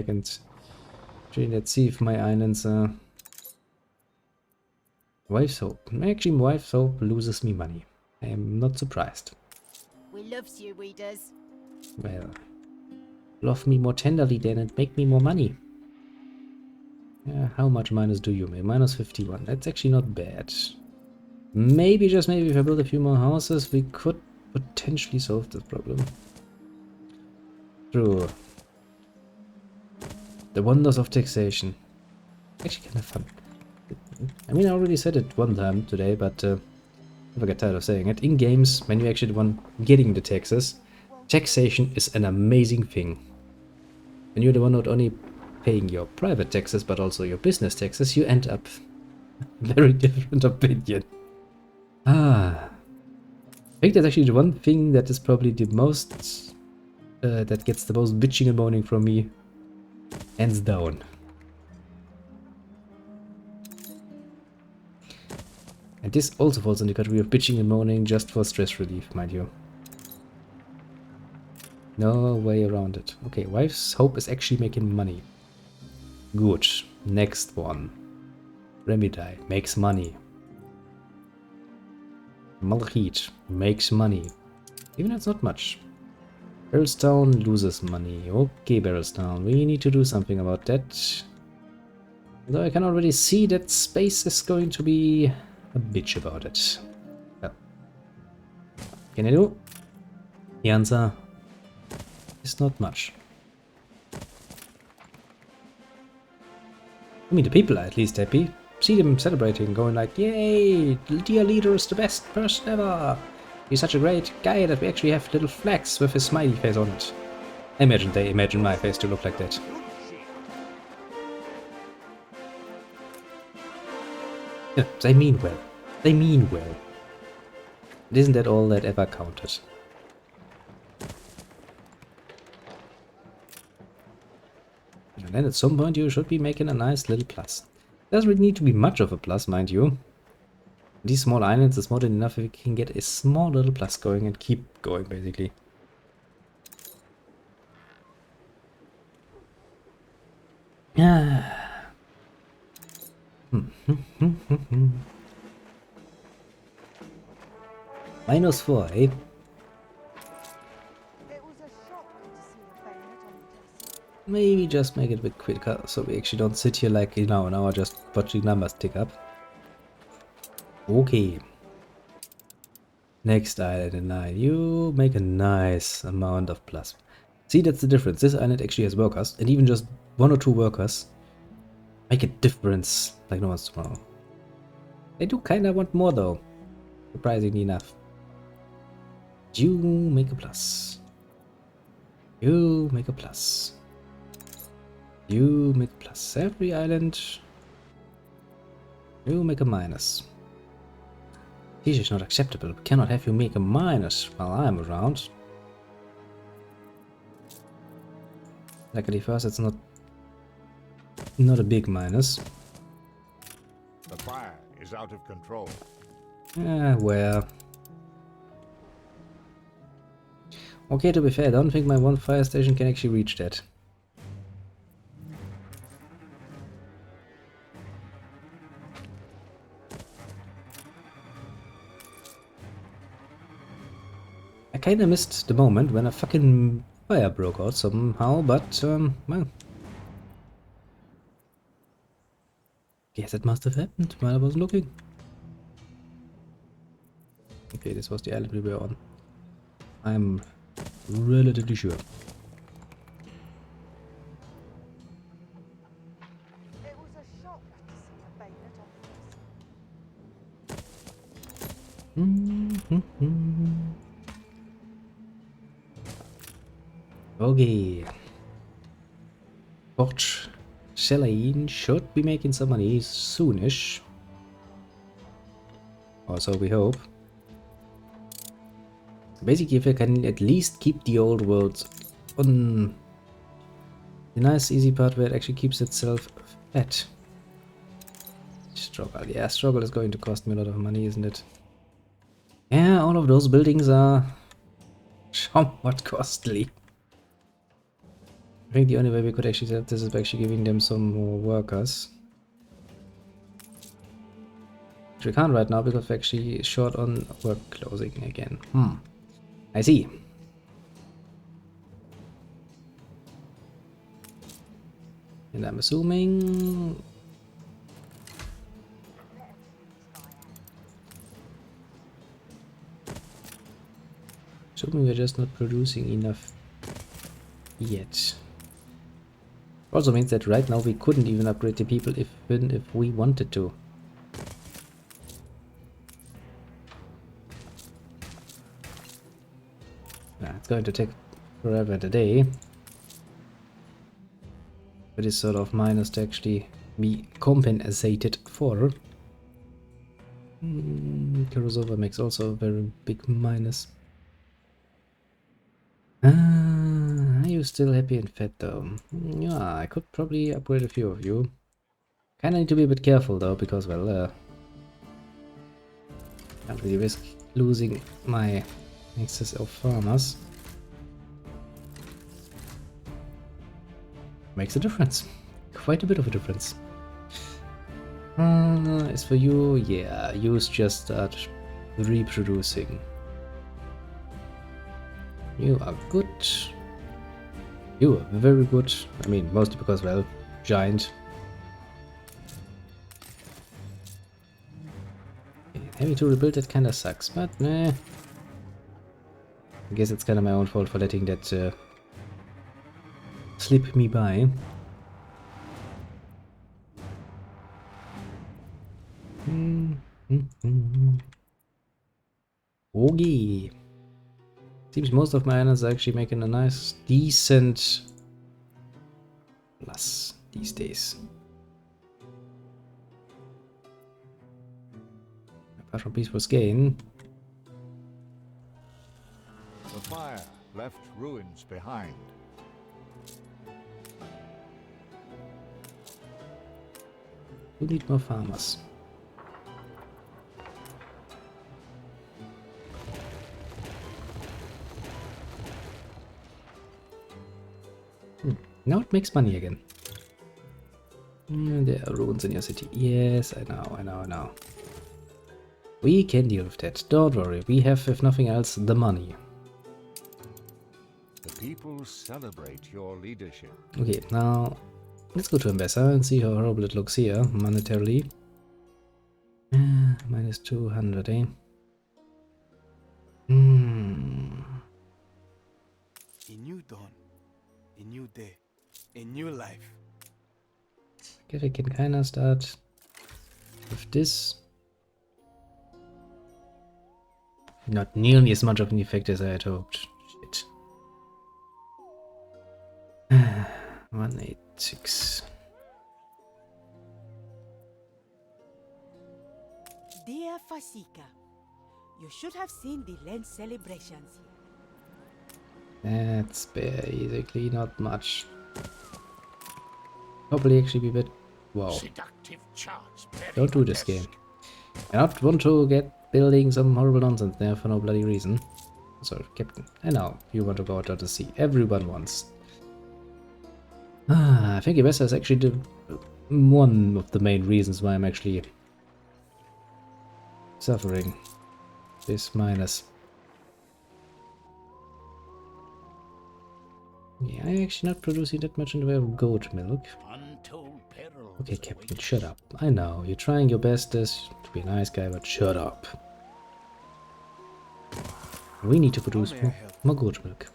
second. Actually, let's see if my islands are... Wife's Hope. Actually, Wife's Hope loses me money. I am not surprised. We loves you, we does. Well, love me more tenderly then and make me more money. How much minus do you make? Minus 51. That's actually not bad. Maybe, just maybe, if I build a few more houses, we could potentially solve this problem. True. The wonders of taxation. Actually kind of fun. I mean, I already said it one time today, but I never get tired of saying it. In games, when you actually the one getting the taxes, taxation is an amazing thing. When you're the one not only paying your private taxes, but also your business taxes, you end up very different opinion. I think that's actually the one thing that is probably the most, that gets the most bitching and moaning from me, hands down. And this also falls in the category of bitching and moaning just for stress relief, mind you. No way around it. Okay, Wife's Hope is actually making money. Good. Next one. Remedai makes money. Malachit makes money. Even if it's not much. Barrelstown loses money. Okay, Barrelstown, we need to do something about that. Though I can already see that space is going to be a bitch about it. Well, what can I do? The answer is not much. I mean, the people are at least happy. See them celebrating, going like, yay, dear leader is the best person ever. He's such a great guy that we actually have little flags with his smiley face on it. I imagine they imagine my face to look like that. Yeah, they mean well. They mean well. And isn't that all that ever counted? And then at some point you should be making a nice little plus. Doesn't really need to be much of a plus, mind you. These small islands is more than enough if we can get a small little plus going and keep going, basically. -4, eh? Maybe just make it a bit quicker, so we actually don't sit here like, you know, now just watching numbers tick up. Okay. Next island in 9. You make a nice amount of plus. See, that's the difference. This island actually has workers, and even just 1 or 2 workers make a difference like no one's tomorrow. I do kinda want more though, surprisingly enough. You make a plus. You make a plus. You make a plus. Every island. You make a minus. This is not acceptable. We cannot have you make a minus while I'm around. Luckily for us, it's not a big minus. The fire is out of control. Well. Okay, to be fair, I don't think my one fire station can actually reach that. I kinda missed the moment when a fucking fire broke out somehow, but, well. Guess it must have happened while I wasn't looking. Okay, this was the island we were on. I'm relatively sure. It was a shock to see a bayonet on Okay. Port Celine should be making some money soonish. Or so we hope. Basically, if I can at least keep the old world on the nice easy part where it actually keeps itself fat. Struggle. Yeah, struggle is going to cost me a lot of money, isn't it? Yeah, all of those buildings are somewhat costly. think the only way we could actually help this is by actually giving them some more workers. Which we can't right now because we're actually short on work closing again. I see. And I'm assuming... Assuming we're just not producing enough yet. Also means that right now we couldn't even upgrade the people even if we wanted to. It's going to take forever and a day. But it's sort of minus to actually be compensated for. Crossover makes also a very big minus. Are you still happy and fed though? Yeah, I could probably upgrade a few of you. Kinda need to be a bit careful though, because well, can't really risk losing my excess of farmers. Makes a difference. Quite a bit of a difference. As for you, yeah, you just start reproducing. You are good. You are very good. I mean, mostly because, well, giant. Having to rebuild that kinda sucks, but meh. I guess it's kinda my own fault for letting that slip me by. Okay. Seems most of my islands are actually making a nice, decent plus these days. Apart from peaceful gain. The fire left ruins behind. We need more farmers. Now it makes money again. There are ruins in your city. Yes, I know. We can deal with that. Don't worry. We have, if nothing else, the money. The people celebrate your leadership. Okay, now let's go to Ambassa and see how horrible it looks here, monetarily. Minus 200, eh? A new dawn, a new day, a new life. I guess I can kinda start with this. Not nearly as much of an effect as I had hoped. Shit. 186. Dear Fasika, you should have seen the Lent celebrations here. That's basically not much. Probably actually be a bit... Wow. Seductive charts. Don't do this game. I not want to get building some horrible nonsense there for no bloody reason. Sorry, Captain. I know you want to go out to sea. Everyone wants. I think Ibessa is actually one of the main reasons why I'm actually suffering this minus. Yeah, I'm actually not producing that much in the way of goat milk. Okay, Captain, shut up. I know, you're trying your bestest to be a nice guy, but shut up. We need to produce more goat milk.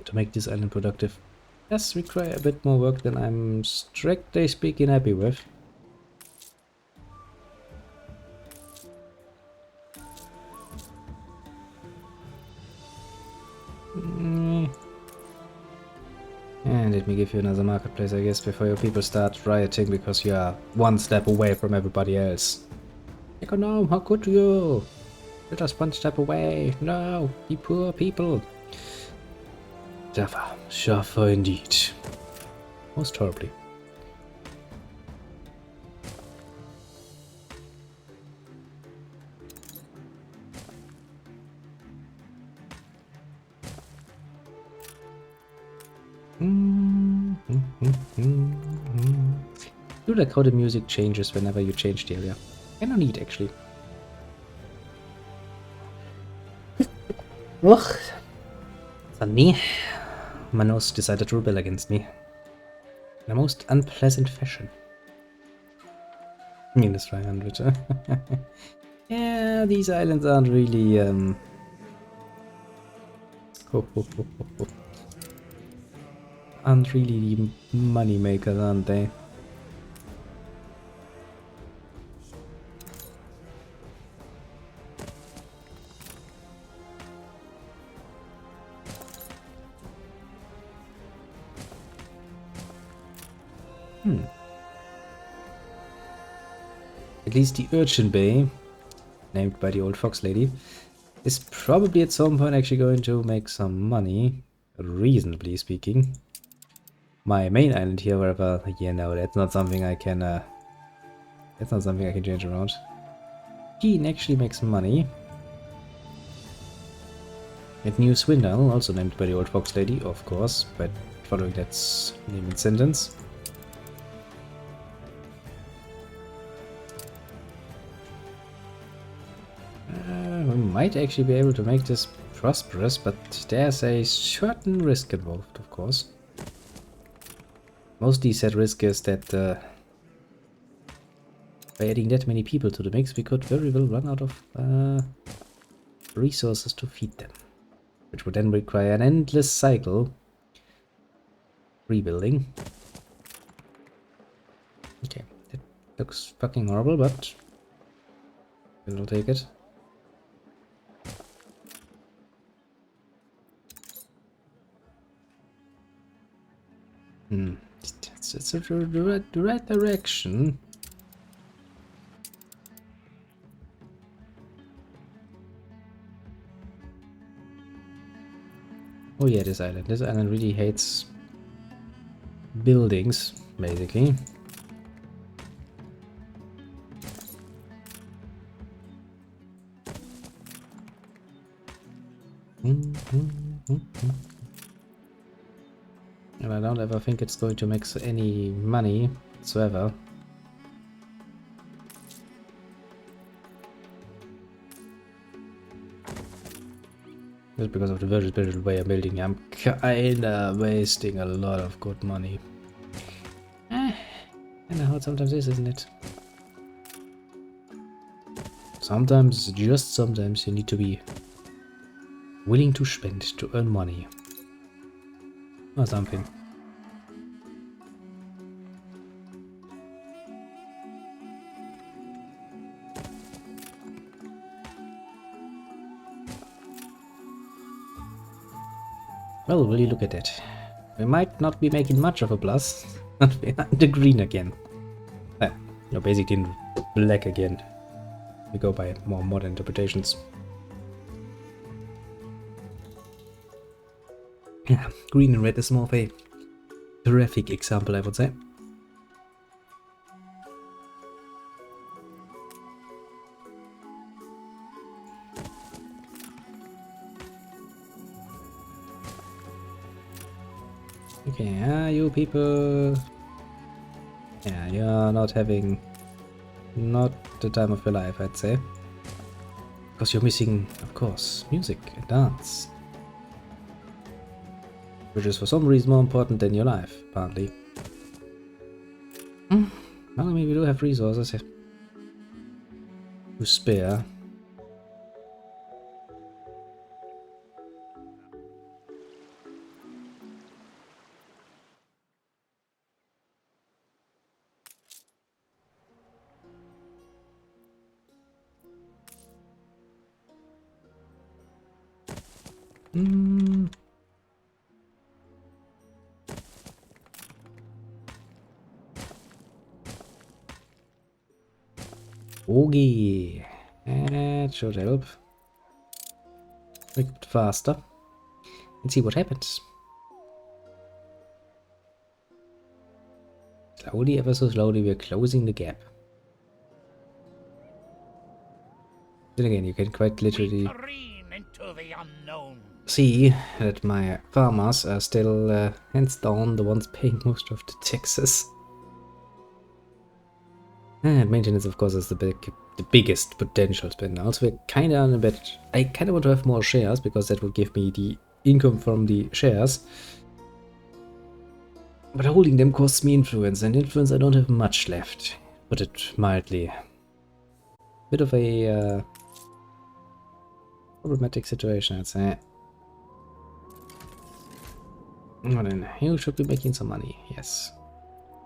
To make this island productive does require a bit more work than I'm strictly speaking happy with. And let me give you another marketplace, I guess, before your people start rioting because you are one step away from everybody else. Econom, how could you? You're just one step away. No, you poor people. Suffer indeed. Most horribly. do like how the music changes whenever you change the area. Kinda neat, actually. Ugh. Suddenly, my nose decided to rebel against me. In a most unpleasant fashion. Minus 500. Yeah, these islands aren't really, aren't really the money makers, aren't they? At least the Urchin Bay, named by the old fox lady, is probably at some point actually going to make some money, reasonably speaking. My main island here, wherever, yeah, no, that's not something I can, change around. Keen actually makes money. And New Swindle, also named by the old fox lady, of course, but following that name and sentence. We might actually be able to make this prosperous, but there's a certain risk involved, of course. Mostly said risk is that by adding that many people to the mix, we could very well run out of resources to feed them. Which would then require an endless cycle. Rebuilding. Okay, that looks fucking horrible, but we'll take it. It's the right direction. Oh yeah, this island. This island really hates buildings, basically. And I don't ever think it's going to make any money whatsoever. Just because of the very special way I'm building, I'm kinda wasting a lot of good money. I know how it sometimes is, isn't it? Sometimes, just sometimes, you need to be willing to spend to earn money. Or something. Well, will you look at that? We might not be making much of a plus, but we're in the green again. No, basically in black again. We go by more modern interpretations. Yeah, green and red is more of a graphic example, I would say. Okay, you people... Yeah, you're not having... not the time of your life, I'd say. Because you're missing, of course, music and dance. Which is for some reason more important than your life, apparently. Well, I mean, we do have resources to spare. Okay, that should help. Make it faster and see what happens. Slowly, ever so slowly, we're closing the gap. Then again, you can quite literally see that my farmers are still hands down the ones paying most of the taxes. And maintenance, of course, is the biggest potential spend. Also, we're kind of on a bit. I kind of want to have more shares because that would give me the income from the shares. But holding them costs me influence, and influence I don't have much left. Put it mildly. Bit of a problematic situation, I'd say. Well then, you should be making some money, yes.